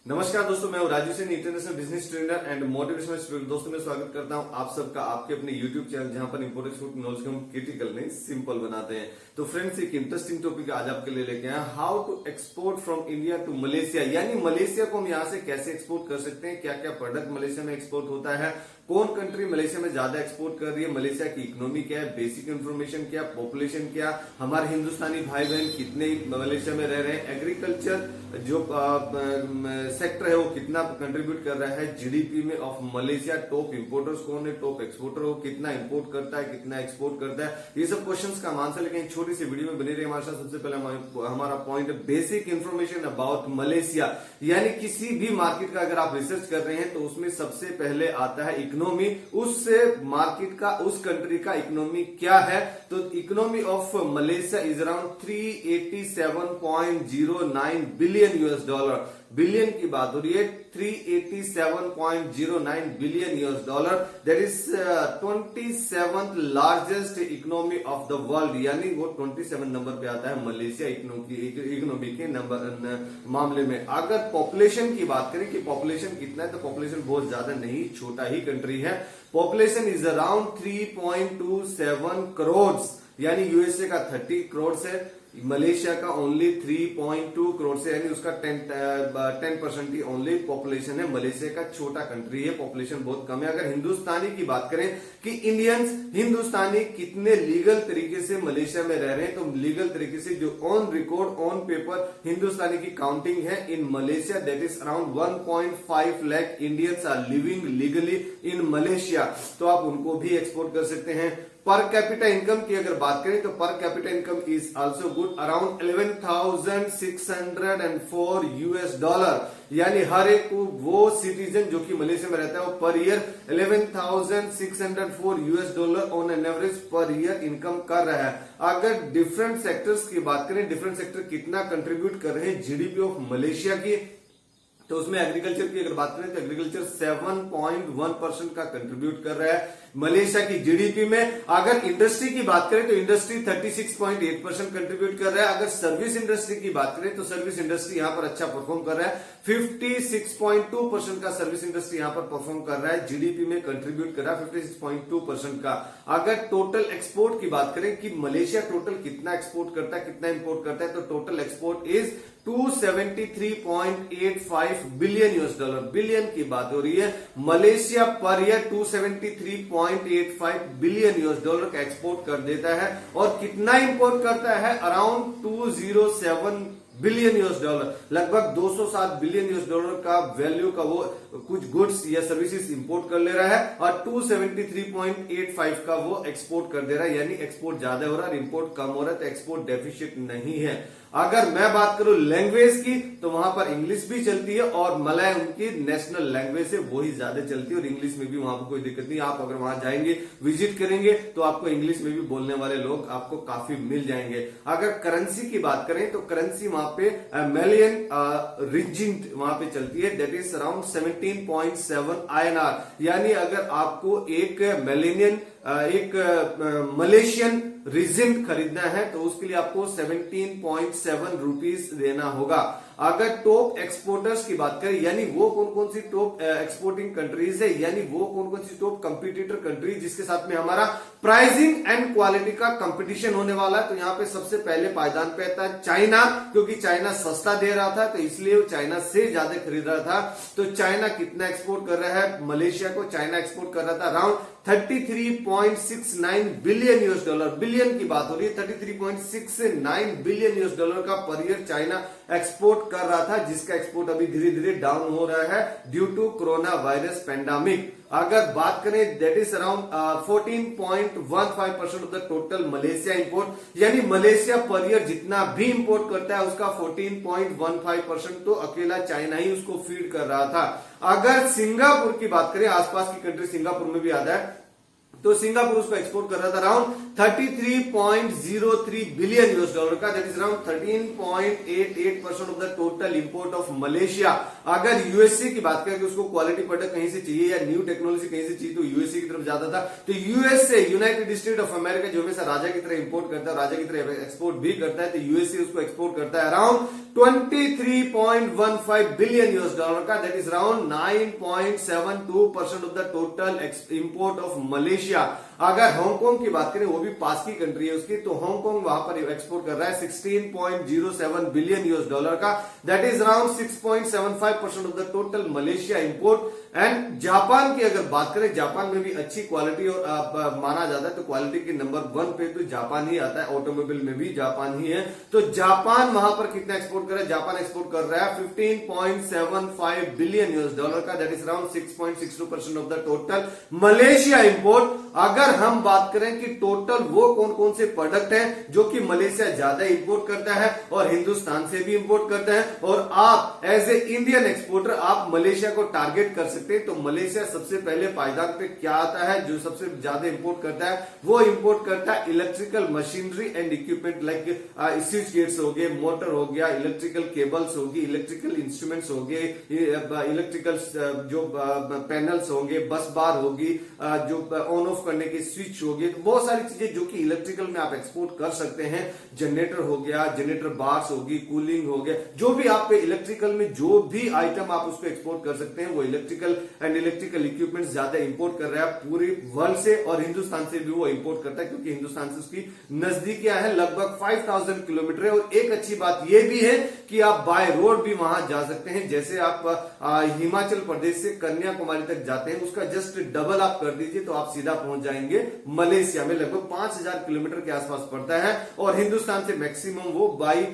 नमस्कार दोस्तों, मैं हूं Raju Singh, international business trainer and motivational speaker. दोस्तों मैं स्वागत करता हूं आप सबका आपके अपने यूट्यूब चैनल, जहां पर इंपोर्ट एक्सपोर्ट नॉलेज को हम क्रिटिकल नहीं सिंपल बनाते हैं। तो फ्रेंड्स, एक इंटरेस्टिंग टॉपिक आज आपके लिए लेके आए, how to export from India to Malaysia. यानी मलेशिया को हम यहाँ से कैसे एक्सपोर्ट कर सकते हैं, क्या क्या प्रोडक्ट मलेशिया में एक्सपोर्ट होता है, कौन कंट्री मलेशिया में ज्यादा एक्सपोर्ट कर रही है, मलेशिया की इकोनॉमी क्या है, बेसिक इन्फॉर्मेशन क्या, पॉपुलेशन क्या, हमारे हिंदुस्तानी भाई बहन कितने मलेशिया में रह रहे हैं, एग्रीकल्चर जो सेक्टर है वो कितना कंट्रीब्यूट कर रहा है जीडीपी में ऑफ मलेशिया, टॉप इंपोर्टर्स कौन है, टॉप एक्सपोर्टर हो, कितना इंपोर्ट करता है, कितना एक्सपोर्ट करता है, ये सब क्वेश्चंस का आंसर लेके एक छोटी सी वीडियो में बने रही हमारे साथ। सबसे पहले हमारा पॉइंट है बेसिक इन्फॉर्मेशन अबाउट मलेशिया। यानी किसी भी मार्केट का अगर आप रिसर्च कर रहे हैं तो उसमें सबसे पहले आता है इकोनॉमी, उस मार्केट का, उस कंट्री का इकोनॉमी क्या है। तो economy of Malaysia is around 387.09 billion US dollar. Billion की बात हो रही है, 387.09 billion US dollar, that is 27th largest economy of the world. यानी वो 27 नंबर पे आता है मलेशिया इकोनॉमी के नंबर मामले में। अगर पॉपुलेशन की बात करें कि पॉपुलेशन कितना है, तो पॉपुलेशन बहुत ज्यादा नहीं, छोटा ही कंट्री है। पॉपुलेशन इज अराउंड 3.27 करोड़, यानी यूएसए का 30 करोड़ है, मलेशिया का ओनली 3.2 करोड़ से, यानी उसका 10% ही ओनली पॉपुलेशन है। मलेशिया का छोटा कंट्री है, पॉपुलेशन बहुत कम है। अगर हिंदुस्तानी की बात करें कि इंडियंस हिंदुस्तानी कितने लीगल तरीके से मलेशिया में रह रहे हैं, तो लीगल तरीके से जो ऑन रिकॉर्ड ऑन पेपर हिंदुस्तानी की काउंटिंग है in Malaysia, that is around 1.5 lakh Indians are living legally in Malaysia. तो आप उनको भी एक्सपोर्ट कर सकते हैं। पर कैपिटा इनकम की अगर बात करें तो per capita income is also good, around 11,604 US dollar. यानी हर एक वो सिटीजन जो कि मलेशिया में रहता है वो per year 11,604 US dollar on an average per year income कर रहा है। अगर डिफरेंट सेक्टर्स की बात करें, डिफरेंट सेक्टर कितना कंट्रीब्यूट कर रहे हैं जीडीपी ऑफ मलेशिया की, तो उसमें एग्रीकल्चर की अगर बात करें तो एग्रीकल्चर 7.1% का कंट्रीब्यूट कर रहा है मलेशिया की जीडीपी में। अगर इंडस्ट्री की बात करें तो इंडस्ट्री 36.8% कंट्रीब्यूट कर रहा है। अगर सर्विस इंडस्ट्री की बात करें तो सर्विस इंडस्ट्री यहां पर अच्छा परफॉर्म कर रहा है, 56.2% का सर्विस इंडस्ट्री यहां पर परफॉर्म कर रहा है, जीडीपी में कंट्रीब्यूट कर रहा है 56.2% का। अगर टोटल एक्सपोर्ट की बात करें कि मलेशिया टोटल कितना एक्सपोर्ट करता है, कितना इंपोर्ट करता है, तो total export is 273.85 billion US dollar. Billion की बात हो रही है, Malaysia per year 273.85 billion US dollar का एक्सपोर्ट कर देता है। और कितना इंपोर्ट करता है, अराउंड 207 बिलियन यूएस डॉलर, लगभग 207 बिलियन यूएस डॉलर का वैल्यू का वो कुछ गुड्स या सर्विसेज इंपोर्ट कर ले रहा है, और 273.85 का वो एक्सपोर्ट कर दे रहा है। यानी एक्सपोर्ट ज्यादा हो रहा है, इंपोर्ट कम हो रहा है, तो एक्सपोर्ट डेफिशिट नहीं है। अगर मैं बात करूं लैंग्वेज की, तो वहां पर इंग्लिश भी चलती है और मलय उनकी नेशनल लैंग्वेज है, वही ज्यादा चलती है, और इंग्लिश में भी वहां पर कोई दिक्कत नहीं। आप अगर वहां जाएंगे, विजिट करेंगे, तो आपको इंग्लिश में भी बोलने वाले लोग आपको काफी मिल जाएंगे। अगर करेंसी की बात करें तो करेंसी वहां पे मलेशियन रिंजिट वहां पे चलती है, दैट इज अराउंड 17.7 INR। यानी अगर आपको एक मलेशियन रिजिंट खरीदना है तो उसके लिए आपको 17.7 रुपीज देना होगा। अगर टॉप एक्सपोर्टर्स की बात करें, यानी वो कौन कौन सी टॉप एक्सपोर्टिंग कंट्रीज है, यानी वो कौन कौन सी टॉप कंपटीटर कंट्रीज जिसके साथ में हमारा प्राइसिंग एंड क्वालिटी का कंपटीशन होने वाला है, तो यहाँ पे सबसे पहले पायदान पे आता है चाइना, क्योंकि चाइना सस्ता दे रहा था तो इसलिए वो चाइना से ज्यादा खरीद रहा था। तो चाइना कितना एक्सपोर्ट कर रहा है मलेशिया को, चाइना एक्सपोर्ट कर रहा था around 33.69 billion US dollar. Billion की बात हो रही है, 33.69 बिलियन यूएस डॉलर का पर ईयर चाइना एक्सपोर्ट कर रहा था, जिसका एक्सपोर्ट अभी धीरे धीरे डाउन हो रहा है due to corona virus pandemic. अगर बात करें, that is around 14.15% of the total Malaysia import, यानी मलेशिया पर ईयर जितना भी इंपोर्ट करता है उसका 14.15% तो अकेला चाइना ही उसको फीड कर रहा था। अगर सिंगापुर की बात करें, आसपास की कंट्री सिंगापुर में भी आता है, तो सिंगापुर उसको एक्सपोर्ट कर रहा था अराउंड 33.03 बिलियन यूएस डॉलर का, that is around 13.88% of the total import of Malaysia. अगर यूएसए की बात करें कि उसको क्वालिटी प्रोडक्ट कहीं से चाहिए या न्यू टेक्नोलॉजी कहीं से चाहिए तो यूएसए की तरफ जाता था। तो USA, United state of America, जो हमेशा राजा की तरह इंपोर्ट करता है, राजा की तरह एक्सपोर्ट भी करता है, तो यूएसए उसको एक्सपोर्ट करता है अराउंड 23.15 बिलियन यूएस डॉलर का, that is around 9.72% of the total import of Malaysia. अगर हांगकांग की बात करें, वो भी पास की कंट्री है उसकी, तो हांगकांग वहां पर एक्सपोर्ट कर रहा है 16.07 बिलियन यूएस डॉलर का, that is around 6.75% of the total Malaysia import. And Japan की अगर बात करें, जापान में भी अच्छी क्वालिटी और माना जाता है, तो क्वालिटी के नंबर 1 पे तो जापान ही आता है, ऑटोमोबाइल में भी जापान ही है। तो जापान वहां पर कितना एक्सपोर्ट कर रहा है? जापान एक्सपोर्ट कर रहा है 15.75 बिलियन यूएस डॉलर का, that is around 6.62% of the total Malaysia import. अगर हम बात करें कि टोटल वो कौन कौन से प्रोडक्ट हैं जो कि मलेशिया ज्यादा इंपोर्ट करता है और हिंदुस्तान से भी इंपोर्ट करता है, और आप एज ए इंडियन एक्सपोर्टर आप मलेशिया को टारगेट कर सकते हैं, तो मलेशिया सबसे पहले पायदान पे क्या आता है जो सबसे ज्यादा इंपोर्ट करता है? वो इंपोर्ट करता है electrical machinery and equipment, like switch gates हो गए, मोटर हो गया, इलेक्ट्रिकल केबल्स होगी, इलेक्ट्रिकल इंस्ट्रूमेंट्स हो गए, इलेक्ट्रिकल जो पैनल्स होंगे, बस बार होगी, जो ऑन ऑफ करने के स्विच हो गए, तो बहुत सारी चीजें जो कि इलेक्ट्रिकल में आप एक्सपोर्ट कर सकते हैं। जनरेटर हो गया, जनरेटर बार्स होगी, कूलिंग हो गया, जो भी आप पे इलेक्ट्रिकल में जो भी आइटम आप उसको एक्सपोर्ट कर सकते हैं, वो इलेक्ट्रिकल एंड इलेक्ट्रिकल इक्विपमेंट ज्यादा इंपोर्ट कर रहा है पूरी वर्ल्ड से, और हिंदुस्तान से भी वो इंपोर्ट करता है क्योंकि हिंदुस्तान से उसकी नजदीकियां है, लगभग 5000 किलोमीटर है। और एक अच्छी बात यह भी है कि आप बाय रोड भी वहां जा सकते हैं, जैसे आप हिमाचल प्रदेश से कन्याकुमारी तक जाते हैं, उसका जस्ट डबल आप कर दीजिए तो आप सीधा पहुंच जाएंगे मलेशिया में, लगभग 5000 किलोमीटर के आसपास पड़ता है। और हिंदुस्तान से मैक्सिमम वो बाई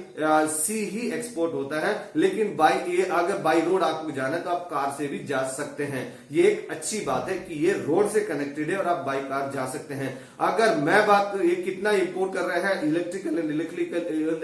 सी ही एक्सपोर्ट होता है, लेकिन बाई एयर अगर बाई रोड आपको जाना है तो आप कार से भी जा सकते हैं। ये एक अच्छी बात है कि ये रोड से कनेक्टेड है और आप बाई कार जा सकते हैं। अगर मैं बात करूं ये कितना इंपोर्ट कर रहा है, electrical and electrical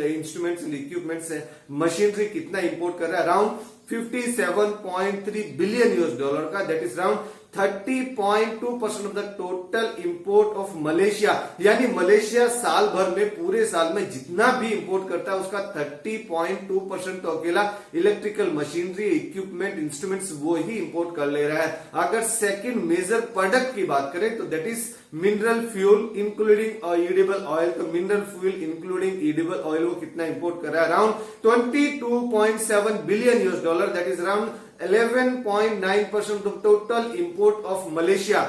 instruments and equipments machinery कितना इंपोर्ट कर रहा है? अराउंड 57.3 बिलियन यूएस डॉलर का, that is around 30.2% of the total import of Malaysia. यानी मलेशिया साल भर में, पूरे साल में जितना भी इंपोर्ट करता है उसका 30.2% तो अकेला इलेक्ट्रिकल मशीनरी, इक्विपमेंट, इंस्ट्रूमेंट्स वो ही इंपोर्ट कर ले रहा है। अगर सेकंड मेजर प्रोडक्ट की बात करें तो that is mineral fuel including edible oil, तो mineral fuel including edible oil वो कितना इंपोर्ट कर रहा है? Around 22.7 billion US dollar, that is around 11.9% of total import of Malaysia.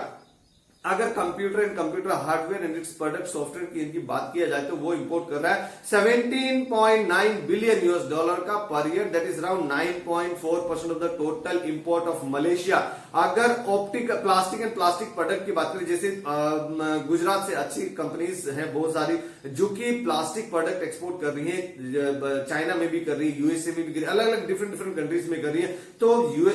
अगर computer and computer hardware and its product software की इनकी बात किया जाए तो वो इंपोर्ट कर रहा है 17.9 बिलियन यूएस डॉलर का पर year, that is around 9.4% of the total import of Malaysia. अगर optic plastic and plastic product की बात करें, जैसे गुजरात से अच्छी कंपनीज हैं बहुत सारी जो कि प्लास्टिक प्रोडक्ट एक्सपोर्ट कर रही है, चाइना में भी कर रही है, यूएसए में भी कर रही है, अलग अलग डिफरेंट कंट्रीज में कर रही है। तो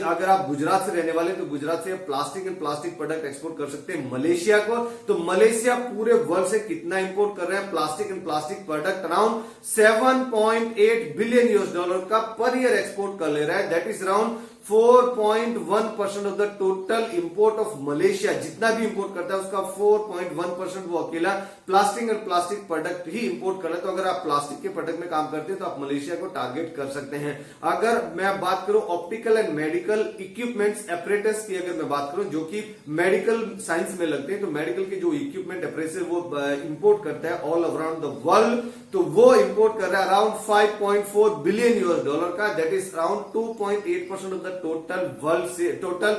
अगर आप गुजरात से रहने वाले तो गुजरात से plastic and plastic product export कर सकते हैं मलेशिया को। तो मलेशिया पूरे वर्ल्ड से कितना इंपोर्ट कर रहे हैं plastic and plastic product? Around 7.8 billion US dollar का पर ईयर एक्सपोर्ट कर ले रहा है, that is around 4.1% of the total import of Malaysia. जितना भी इंपोर्ट करता है उसका 4.1% वो अकेला प्लास्टिक और प्लास्टिक प्रोडक्ट ही इंपोर्ट कर रहा है। तो अगर आप प्लास्टिक के प्रोडक्ट में काम करते हैं तो आप मलेशिया को टारगेट कर सकते हैं। अगर मैं बात करूं optical and medical equipments apparatus की, अगर मैं बात करूं जो कि मेडिकल साइंस में लगते हैं, तो मेडिकल के जो इक्विपमेंट एपरेटस वो इंपोर्ट करता है ऑल अराउंड द वर्ल्ड, तो वो इंपोर्ट कर रहा है अराउंड 5.4 बिलियन यूएस डॉलर का, that is around 2.8% of the total world से टोटल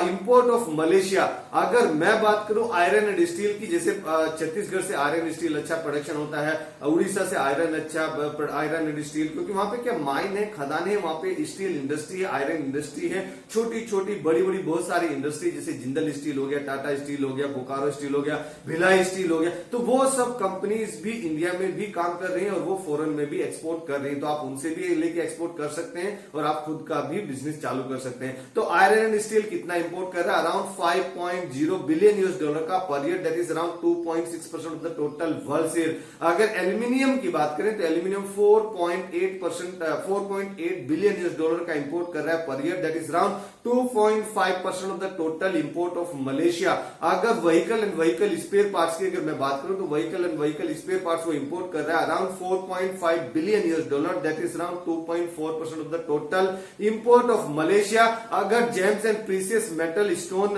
इंपोर्ट ऑफ मलेशिया। अगर मैं बात करूं आयरन एंड स्टील की, जैसे छत्तीसगढ़ से आयरन स्टील अच्छा प्रोडक्शन होता है, उड़ीसा से आयरन एंड स्टील, क्योंकि वहां पे क्या माइन है, खदान है, वहां पे स्टील इंडस्ट्री है, आयरन इंडस्ट्री है, छोटी छोटी बड़ी बड़ी बहुत सारी इंडस्ट्री, जैसे जिंदल स्टील हो गया, टाटा स्टील हो गया, बोकारो स्टील हो गया, भिलाई स्टील हो गया, तो वो सब कंपनीज भी इंडिया में भी काम कर रही हैं और वो फॉरेन में भी एक्सपोर्ट कर रही हैं। तो आप उनसे भी लेके एक्सपोर्ट कर सकते हैं और आप खुद का भी बिजनेस चालू चालू कर सकते हैं। तो आयरन एंड स्टील कितना इंपोर्ट कर रहा है, अराउंड 5.0 बिलियन यूएस डॉलर का पर year, that is around 2.6% of the total world share. अगर एल्यूमिनियम की बात करें तो एल्यूमिनियम 4.8 बिलियन यूएस डॉलर का इंपोर्ट कर रहा है पर year, that is around 2.5% of the total import of Malaysia. अगर vehicle and vehicle spare parts की अगर मैं बात करूं तो vehicle and vehicle spare parts वो इंपोर्ट कर रहा है around 4.5 billion US dollar, that is around 2.4% of the total import of Malaysia. अगर gems and precious metal stone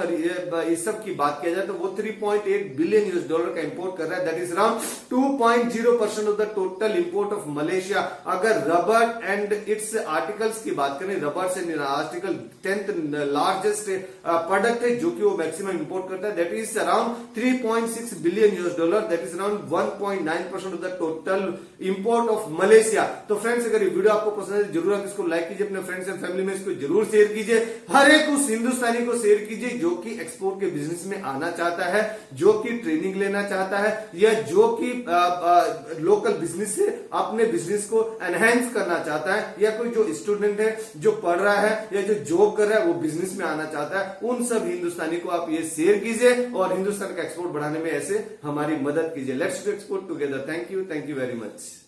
इस सब की बात किया जाए तो वो 3.8 बिलियन यूएस डॉलर का इंपोर्ट कर रहा है, that is around 2.0% of the total import of Malaysia. अगर रबर एंड इट्स आर्टिकल्स की बात करें, रबर से आर्टिकल 10th लार्जेस्ट प्रोडक्ट है जो कि वो मैक्सिमम इंपोर्ट करता है, that is around 3.6 billion US dollar, that is around 1.9% of the total import of Malaysia. तो फ्रेंड्स अगर ये वीडियो आपको पसंद है जरूर आप इसको लाइक कीजिए, अपने फ्रेंड्स एंड फैमिली में इसको जरूर शेयर कीजिए, हर एक उस हिंदुस्तानी को शेयर कीजिए जो कि एक्सपोर्ट के बिजनेस में आना चाहता है, जो कि ट्रेनिंग लेना चाहता है, या जो कि लोकल बिजनेस से अपने बिजनेस को एनहेंस करना चाहता है, या कोई जो स्टूडेंट है जो पढ़ रहा है या जो जॉब कर रहा है वो बिजनेस में आना चाहता है, उन सब हिंदुस्तानी को आप ये शेयर कीजिए और हिंदुस्तान का एक्सपोर्ट बढ़ाने में ऐसे हमारी मदद कीजिए। Let's do export together. Thank you very much.